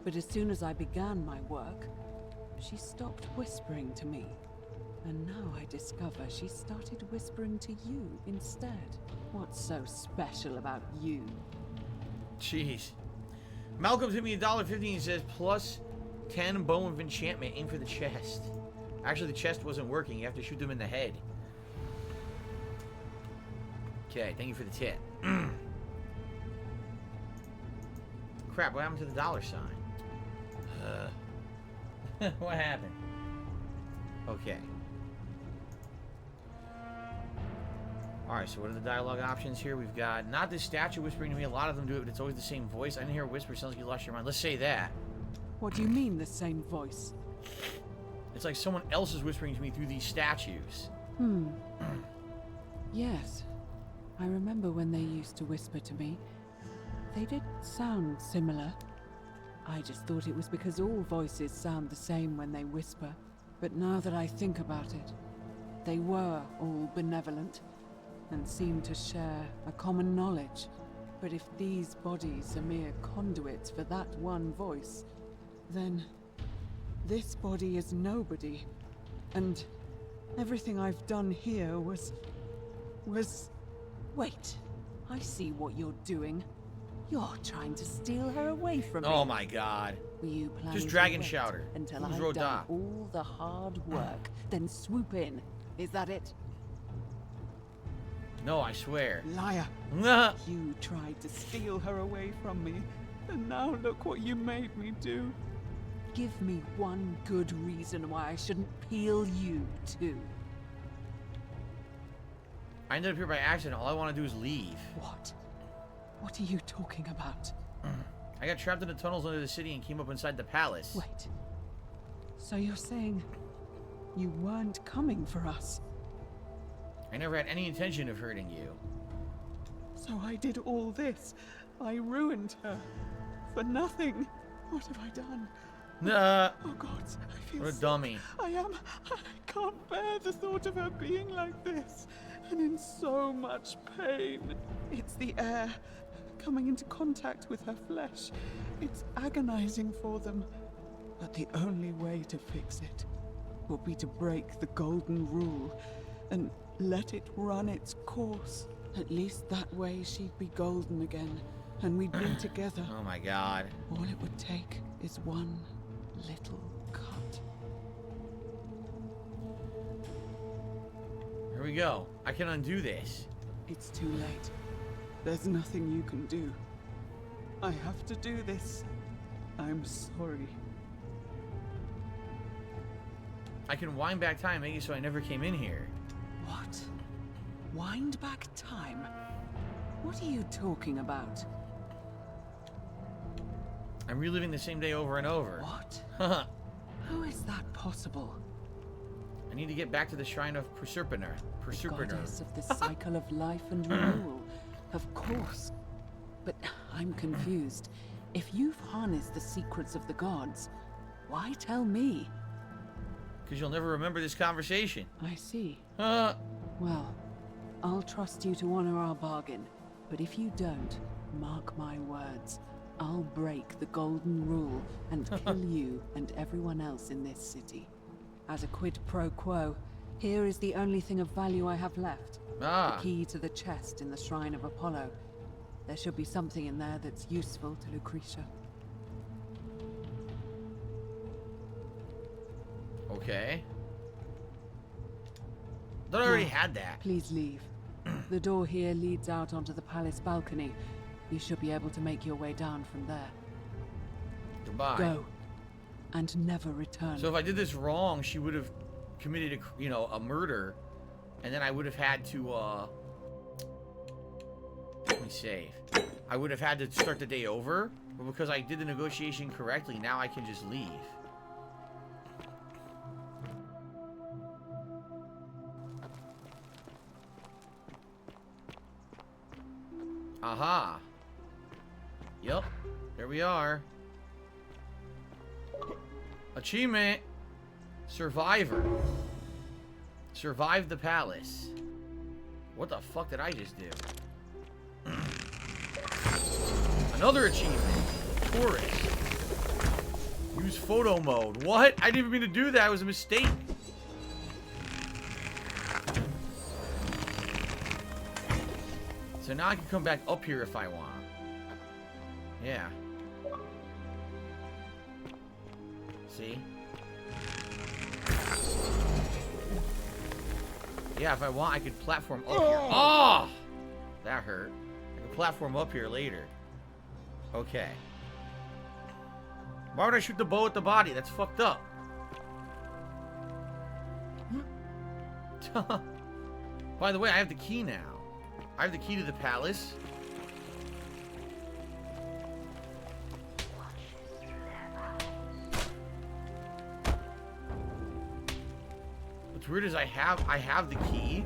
But as soon as I began my work, she stopped whispering to me. And now I discover she started whispering to you instead. What's so special about you? Jeez. Malcolm's hit me $1.50 and says plus 10 bow of enchantment. Aim for the chest. Actually, the chest wasn't working. You have to shoot them in the head. Okay, thank you for the tip. Crap, what happened to the dollar sign? What happened? Okay. Alright, so what are the dialogue options here? We've got, not this statue whispering to me. A lot of them do it, but it's always the same voice. I didn't hear a whisper. Sounds like you lost your mind. Let's say that. What do you mean, the same voice? It's like someone else is whispering to me through these statues. Yes. I remember when they used to whisper to me. They did sound similar. I just thought it was because all voices sound the same when they whisper. But now that I think about it, they were all benevolent and seemed to share a common knowledge. But if these bodies are mere conduits for that one voice, then this body is nobody. And everything I've done here was... Wait, I see what you're doing. You're trying to steal her away from me. Oh my god. Were you planning Just to dragon wait shouter. until Who's I've Roda? done all the hard work, then swoop in? Is that it? No, I swear. Liar! Nah. You tried to steal her away from me, and now look what you made me do. Give me one good reason why I shouldn't peel you too. I ended up here by accident. All I want to do is leave. What? What are you talking about? I got trapped in the tunnels under the city and came up inside the palace. Wait. So you're saying you weren't coming for us? I never had any intention of hurting you. So I did all this. I ruined her. For nothing. What have I done? Nah. Oh God, I feel What a sick. dummy. I can't bear the thought of her being like this. And in so much pain. It's the air. Coming into contact with her flesh. It's agonizing for them. But the only way to fix it will be to break the golden rule and let it run its course. At least that way she'd be golden again, and we'd be together. Oh my god. All it would take is one little cut. Here we go. I can undo this. It's too late. There's nothing you can do. I have to do this. I'm sorry. I can wind back time, make it so I never came in here. What? Wind back time? What are you talking about? I'm reliving the same day over and over. What? Haha. How is that possible? I need to get back to the shrine of Proserpina. Goddess of the cycle of life and renewal. Of course. But I'm confused. If you've harnessed the secrets of the gods, why tell me? Because you'll never remember this conversation. I see. Huh? Well, I'll trust you to honor our bargain. But if you don't, mark my words, I'll break the golden rule and kill you and everyone else in this city. As a quid pro quo, here is the only thing of value I have left. Ah. The key to the chest in the Shrine of Apollo. There should be something in there that's useful to Lucretia. Okay. Thought I already had that. Please leave. The door here leads out onto the palace balcony. You should be able to make your way down from there. Goodbye. Go. And never return. So if I did this wrong, she would have committed a murder, and then I would have had to let me save. I would have had to start the day over, but because I did the negotiation correctly, now I can just leave. Aha. Yep. There we are. Achievement. Survivor. Survived the palace. What the fuck did I just do? Another achievement. Tourist. Use photo mode. What? I didn't even mean to do that. It was a mistake. So now I can come back up here if I want. Yeah. See? Yeah, if I want, I could platform up here. Oh! That hurt. I can platform up here later. Okay. Why would I shoot the bow at the body? That's fucked up. By the way, I have the key now. I have the key to the palace. What's weird is I have the key,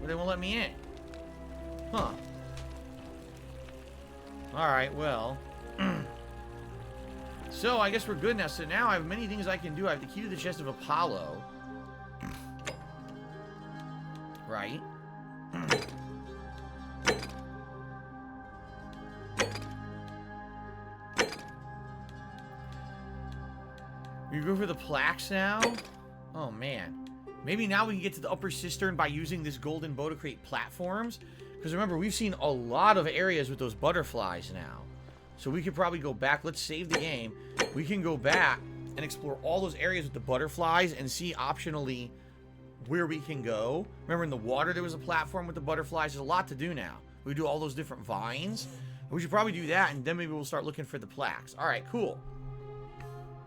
but they won't let me in. Huh. Alright, well. So, I guess we're good now. So now I have many things I can do. I have the key to the chest of Apollo. Right. You go for the plaques now? Oh, man. Maybe now we can get to the upper cistern by using this golden bow to create platforms. Because remember, we've seen a lot of areas with those butterflies now. So we could probably go back. Let's save the game. We can go back and explore all those areas with the butterflies and see optionally where we can go. Remember in the water there was a platform with the butterflies. There's a lot to do now. We do all those different vines. We should probably do that, and then maybe we'll start looking for the plaques. All right, cool.